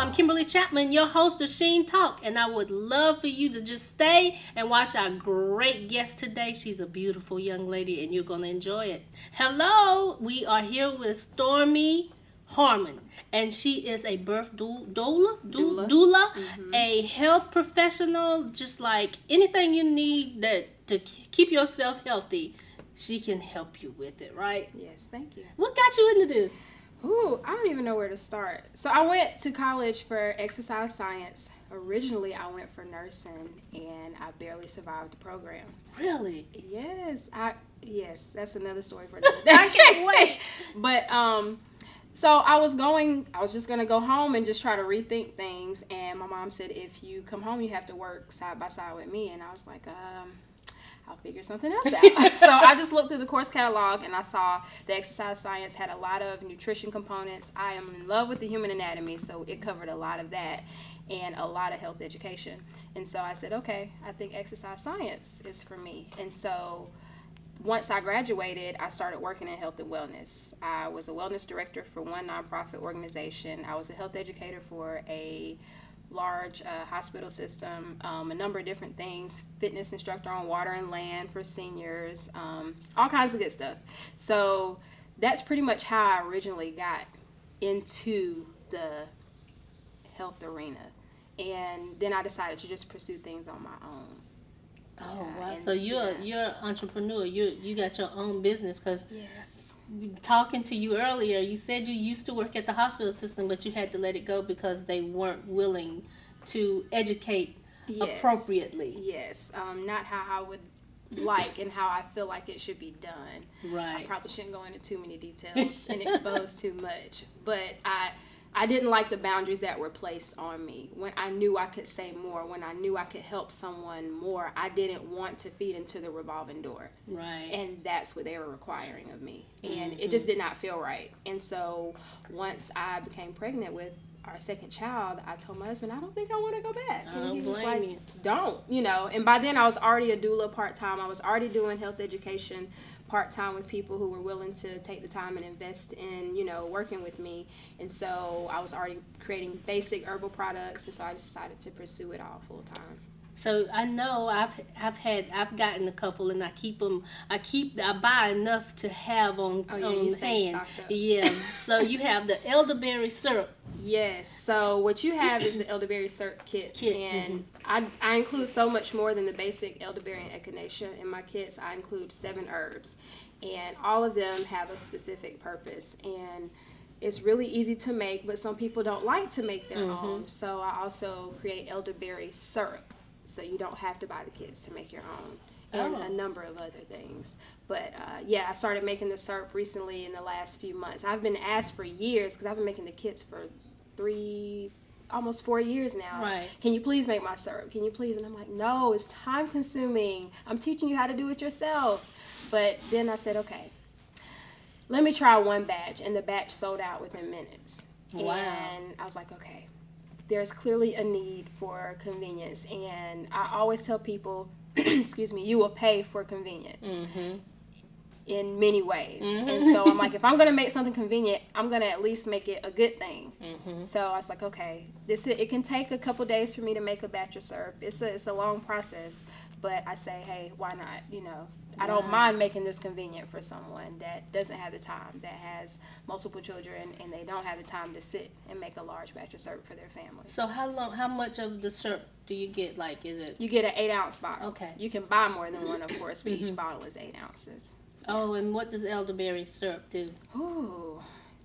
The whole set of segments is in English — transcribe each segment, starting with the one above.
I'm Kimberly Chapman, your host of Sheen Talk, and I would love for you to just stay and watch our great guest today. She's a beautiful young lady, and you're going to enjoy it. Hello, we are here with Stormi Harmon, and she is a birth doula, a health professional, just like anything you need to keep yourself healthy. She can help you with it, right? Yes, thank you. What got you into this? Ooh, I don't even know where to start. So I went to college for exercise science. Originally, I went for nursing, and I barely survived the program. Really? Yes. Yes, that's another story for another day. I can't wait. But so I was just going to go home and just try to rethink things. And my mom said, if you come home, you have to work side by side with me. And I was like, I'll figure something else out. So I just looked through the course catalog, and I saw the exercise science had a lot of nutrition components. I am in love with the human anatomy, so it covered a lot of that and a lot of health education. And so I said, okay, I think exercise science is for me. And so once I graduated, I started working in health and wellness. I was a wellness director for one nonprofit organization. I was a health educator for a large hospital system, a number of different things, fitness instructor on water and land for seniors, all kinds of good stuff. So that's pretty much how I originally got into the health arena. And then I decided to just pursue things on my own. Oh, wow. So you're an entrepreneur. You got your own business, because talking to you earlier, you said you used to work at the hospital system, but you had to let it go because they weren't willing to educate appropriately. Yes, not how I would like and how I feel like it should be done. Right. I probably shouldn't go into too many details and expose too much, but I didn't like the boundaries that were placed on me. When I knew I could say more, when I knew I could help someone more, I didn't want to feed into the revolving door. Right. And that's what they were requiring of me. And it just did not feel right. And so once I became pregnant with our second child, I told my husband, I don't think I want to go back. And he was like, don't, And by then I was already a doula part-time. I was already doing health education part-time with people who were willing to take the time and invest in, working with me. And so I was already creating basic herbal products, and so I decided to pursue it all full-time. So I know I've gotten a couple, and I buy enough to have on hand. Yeah. So you have the elderberry syrup. Yes. So what you have is the elderberry syrup kit. And I include so much more than the basic elderberry and echinacea in my kits. I include 7 herbs, and all of them have a specific purpose. And it's really easy to make, but some people don't like to make their own. So I also create elderberry syrup, so you don't have to buy the kits to make your own, and a number of other things. But I started making the syrup recently in the last few months. I've been asked for years, because I've been making the kits for almost 4 years now. Right. Can you please make my syrup? Can you please? And I'm like, no, it's time consuming. I'm teaching you how to do it yourself. But then I said, okay, let me try one batch, and the batch sold out within minutes. Wow. And I was like, okay, there's clearly a need for convenience, and I always tell people, excuse me, you will pay for convenience in many ways. And so I'm like, if I'm going to make something convenient, I'm going to at least make it a good thing. So I was like, okay, it can take a couple days for me to make a batch of syrup. It's a long process, but I say, hey, why not? I don't mind making this convenient for someone that doesn't have the time, that has multiple children, and they don't have the time to sit and make a large batch of syrup for their family. So how much of the syrup do you get? Like, is it? You get an 8-ounce bottle. Okay. You can buy more than one, of course, but each bottle is 8 ounces. Oh, and what does elderberry syrup do? Ooh,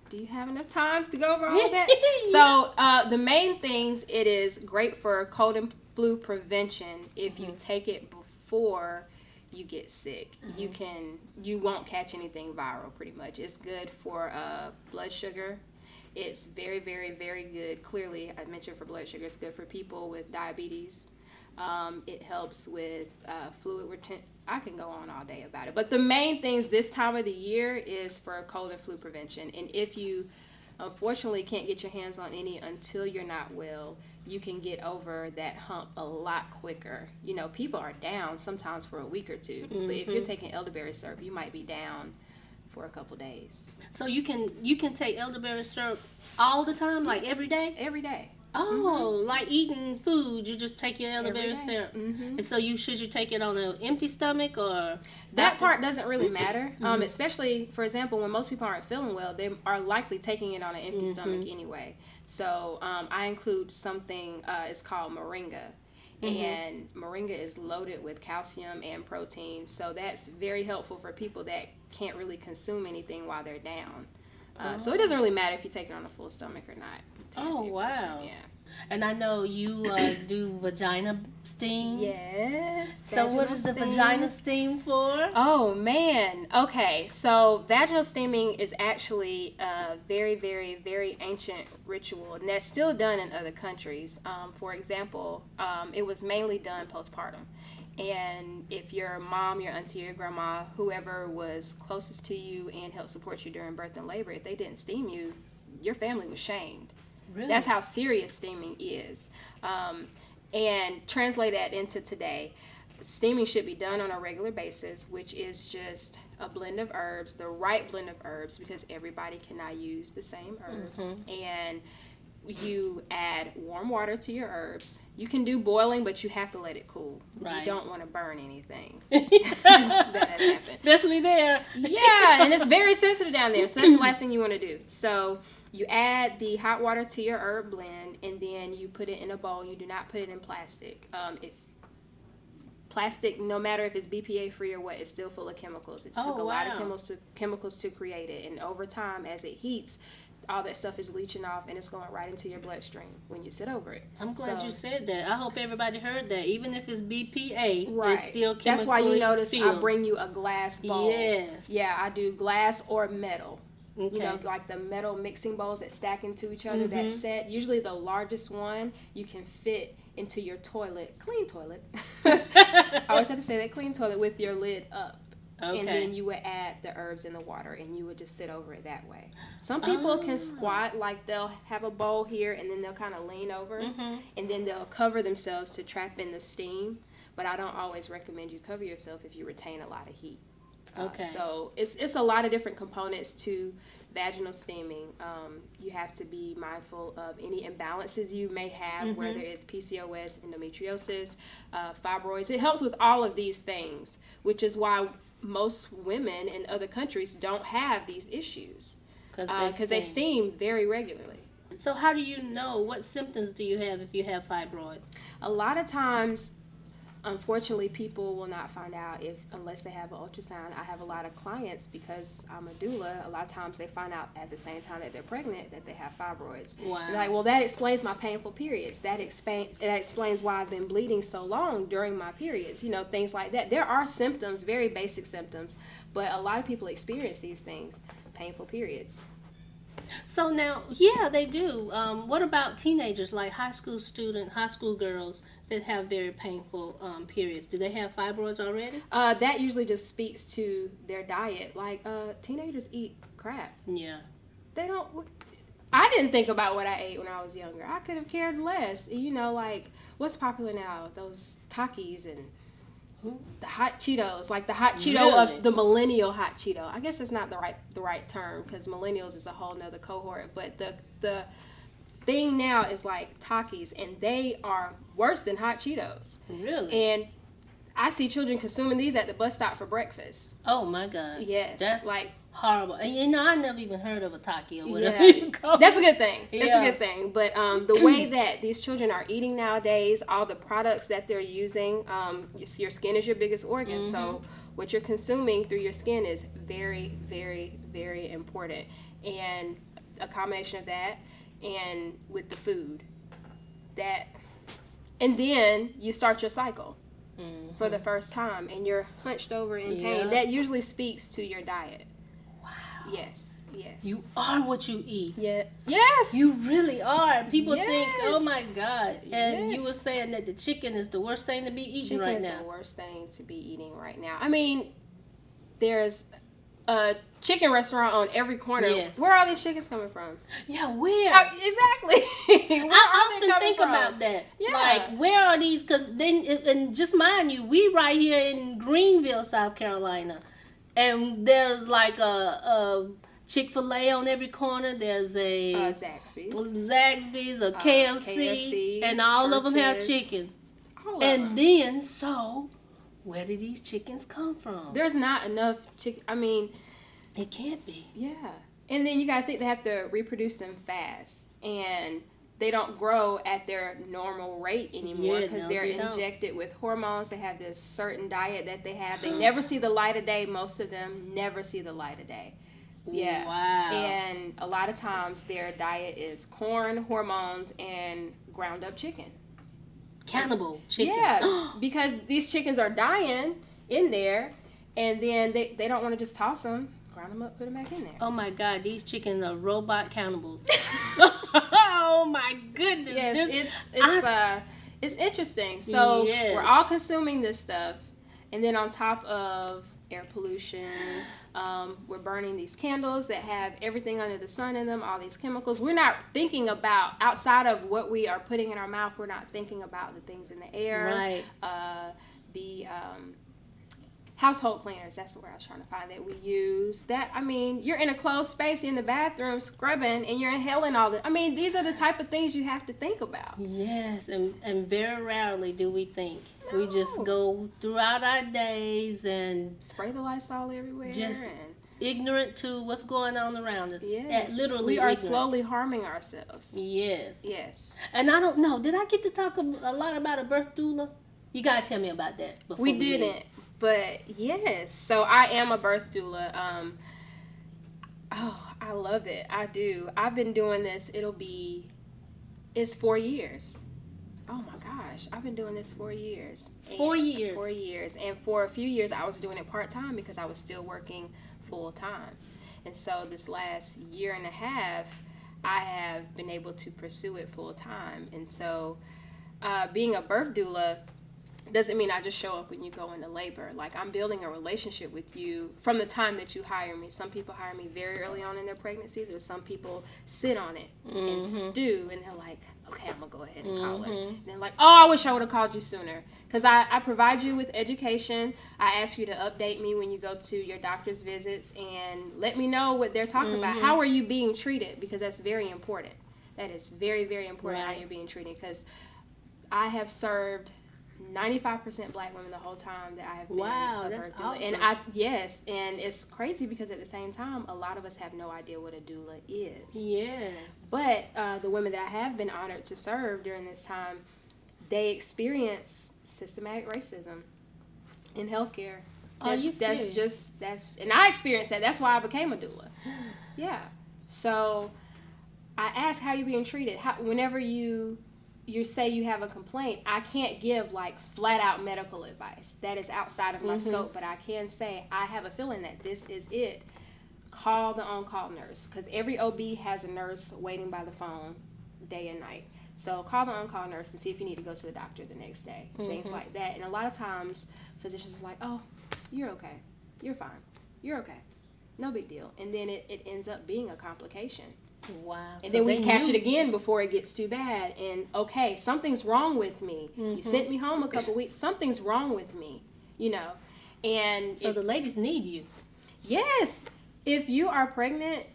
do you have enough time to go over all that? So the main things, it is great for cold and flu prevention if you take it before you get sick. You won't catch anything viral, pretty much. It's good for blood sugar. It's very, very, very good. Clearly, I mentioned for blood sugar, it's good for people with diabetes. It helps with fluid retention. I can go on all day about it. But the main things this time of the year is for cold and flu prevention. And if you unfortunately can't get your hands on any until you're not well, you can get over that hump a lot quicker. People are down sometimes for a week or two. But if you're taking elderberry syrup, you might be down for a couple days. So you can take elderberry syrup all the time, like every day? Every day. Oh, like eating food, you just take your elderberry syrup. And so should you take it on an empty stomach or? That part doesn't really matter, especially, for example, when most people aren't feeling well, they are likely taking it on an empty stomach anyway. So I include something, it's called Moringa. And Moringa is loaded with calcium and protein, so that's very helpful for people that can't really consume anything while they're down. So it doesn't really matter if you take it on a full stomach or not. Oh, wow. Yeah. And I know you do vagina steam. Yes. So what is the vagina steam for? Oh, man. Okay, so vaginal steaming is actually a very, very, very ancient ritual, and that's still done in other countries. For example, it was mainly done postpartum. And if your mom, your auntie, your grandma, whoever was closest to you and helped support you during birth and labor, if they didn't steam you, your family was shamed. Really? That's how serious steaming is. And translate that into today, steaming should be done on a regular basis, which is just a blend of herbs, the right blend of herbs, because everybody cannot use the same herbs. And you add warm water to your herbs. You can do boiling, but you have to let it cool. Right. You don't want to burn anything. That has happened. Especially there. Yeah, and it's very sensitive down there, so that's the last thing you want to do. So you add the hot water to your herb blend, and then you put it in a bowl. You do not put it in plastic. If plastic, no matter if it's BPA free or what, it's still full of chemicals. It took a lot of chemicals to create it, and over time, as it heats, all that stuff is leaching off, and it's going right into your bloodstream when you sit over it. I'm glad you said that. I hope everybody heard that. Even if it's BPA, right. It's still chemical. That's why you notice I bring you a glass bowl. Yes. Yeah, I do glass or metal. Okay. You know, like the metal mixing bowls that stack into each other, that set. Usually the largest one you can fit into your toilet, clean toilet. I always have to say that, clean toilet with your lid up. Okay. And then you would add the herbs in the water, and you would just sit over it that way. Some people can squat, like they'll have a bowl here, and then they'll kind of lean over, and then they'll cover themselves to trap in the steam. But I don't always recommend you cover yourself if you retain a lot of heat. Okay. So it's a lot of different components to vaginal steaming. You have to be mindful of any imbalances you may have, whether it's PCOS, endometriosis, fibroids. It helps with all of these things, which is why most women in other countries don't have these issues because they steam very regularly. So how do you know, what symptoms do you have if you have fibroids? A lot of times, unfortunately, people will not find out unless they have an ultrasound. I have a lot of clients, because I'm a doula, a lot of times they find out at the same time that they're pregnant that they have fibroids. Wow. They're like, well, that explains my painful periods. That explains why I've been bleeding so long during my periods. You know, things like that. There are symptoms, very basic symptoms, but a lot of people experience these things, painful periods. So now, yeah, they do. What about teenagers, like high school girls that have very painful periods? Do they have fibroids already? That usually just speaks to their diet. Like, teenagers eat crap. Yeah. They don't. I didn't think about what I ate when I was younger. I could have cared less. You know, like, what's popular now? Those Takis and the hot Cheetos, like the hot Cheeto of the millennial hot Cheeto. I guess it's not the right term, because millennials is a whole nother cohort. But the thing now is like Takis, and they are worse than hot Cheetos. Really? And I see children consuming these at the bus stop for breakfast. Oh my God. Yes. That's like horrible. And you know, I never even heard of a Taki or whatever you call it. That's a good thing. That's a good thing. But the way that these children are eating nowadays, all the products that they're using, your skin is your biggest organ. So what you're consuming through your skin is very, very, very important. And a combination of that and with the food, and then you start your cycle for the first time, and you're hunched over in pain. That usually speaks to your diet. Wow. Yes. You are what you eat. Yeah. Yes. You really are. People think, oh my God. And you were saying that the chicken is the worst thing to be eating right now. Chicken is the worst thing to be eating right now. I mean, there's a chicken restaurant on every corner. Yes. Where are all these chickens coming from? Yeah, where? Exactly. I often think about that. Yeah. Like, where are these? Because then, and just mind you, we right here in Greenville, South Carolina, and there's like a Chick-fil-A on every corner. There's a Zaxby's, a KFC, and all of them have chicken. And then, so where do these chickens come from? There's not enough chicken. I mean, it can't be. Yeah. And then you gotta think they have to reproduce them fast, and they don't grow at their normal rate anymore because they're injected with hormones. They have this certain diet that they have. They never see the light of day. Most of them never see the light of day. Yeah. Wow. And a lot of times their diet is corn, hormones, and ground up chicken. Cannibal chickens. Yeah, because these chickens are dying in there, and then they don't want to just toss them, ground them up, put them back in there. Oh my God, these chickens are robot cannibals. Oh my goodness. Yes, it's interesting. So we're all consuming this stuff, and then on top of air pollution, we're burning these candles that have everything under the sun in them, all these chemicals. We're not thinking about, outside of what we are putting in our mouth, we're not thinking about the things in the air. Right. The household cleaners, that's the word I was trying to find, that we use. That, I mean, you're in a closed space, you're in the bathroom scrubbing, and you're inhaling all the, I mean, these are the type of things you have to think about. Yes, and very rarely do we think. No. We just go throughout our days and spray the Lysol everywhere. Just ignorant to what's going on around us. Yes. Literally we are ignorant. Slowly harming ourselves. Yes. Yes. And I don't know, did I get to talk a lot about a birth doula? You got to tell me about that before we didn't. But yes, so I am a birth doula. I love it. I do. I've been doing this. It's 4 years. Oh my gosh, I've been doing this 4 years. 4 years. 4 years. And for a few years, I was doing it part-time because I was still working full-time. And so this last year and a half, I have been able to pursue it full-time. And so being a birth doula doesn't mean I just show up when you go into labor. Like, I'm building a relationship with you from the time that you hire me. Some people hire me very early on in their pregnancies, or some people sit on it and stew, and they're like, okay, I'm going to go ahead and call her. And they're like, oh, I wish I would have called you sooner. Because I provide you with education. I ask you to update me when you go to your doctor's visits and let me know what they're talking about. How are you being treated? Because that's very important. That is very, very important, how you're being treated. Because I have served 95% black women the whole time that I have been a birth doula. Awesome. And it's crazy because at the same time, a lot of us have no idea what a doula is. Yes. But the women that I have been honored to serve during this time, they experience systematic racism in healthcare. And I experienced that. That's why I became a doula. Yeah. So I ask, how you being treated? Whenever you say you have a complaint, I can't give like flat out medical advice. That is outside of my scope, but I can say, I have a feeling that this is it. Call the on-call nurse, because every OB has a nurse waiting by the phone day and night. So call the on-call nurse and see if you need to go to the doctor the next day, things like that. And a lot of times physicians are like, oh, you're okay, you're fine, you're okay, no big deal. And then it ends up being a complication. Wow. And then we catch it again before it gets too bad. And okay, something's wrong with me. You sent me home a couple weeks. Something's wrong with me, you know. And so the ladies need you. Yes. If you are pregnant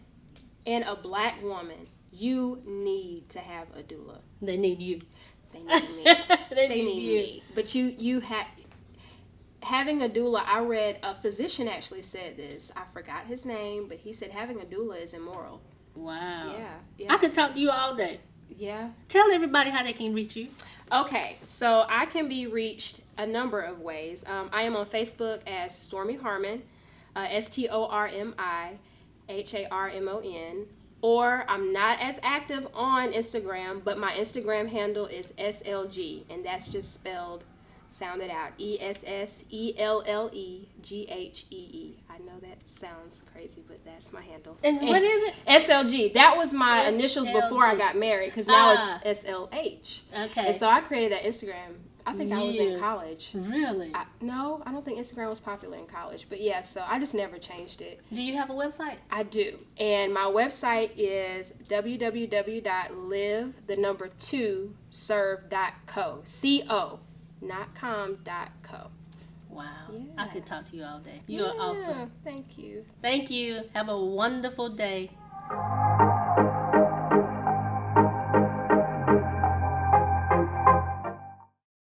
and a black woman, you need to have a doula. They need you. They need me. they need me. But having a doula, I read a physician actually said this. I forgot his name, but he said having a doula is immoral. Wow. Yeah. I could talk to you all day. Yeah. Tell everybody how they can reach you. Okay, so I can be reached a number of ways. I am on Facebook as Stormi Harmon, StormiHarmon, or I'm not as active on Instagram, but my Instagram handle is SLG, and that's just spelled, sound it out, ESSELLEGHEE. I know that sounds crazy, but that's my handle. And what is it? SLG. That was my initials before I got married, because now it's SLH. Okay. And so I created that Instagram. I think I was in college. Really? No, I don't think Instagram was popular in college. But yeah, so I just never changed it. Do you have a website? I do. And my website is www.live2serve.co. C-O, not com.co. Wow. Yeah. I could talk to you all day. You are awesome. Thank you. Thank you. Have a wonderful day.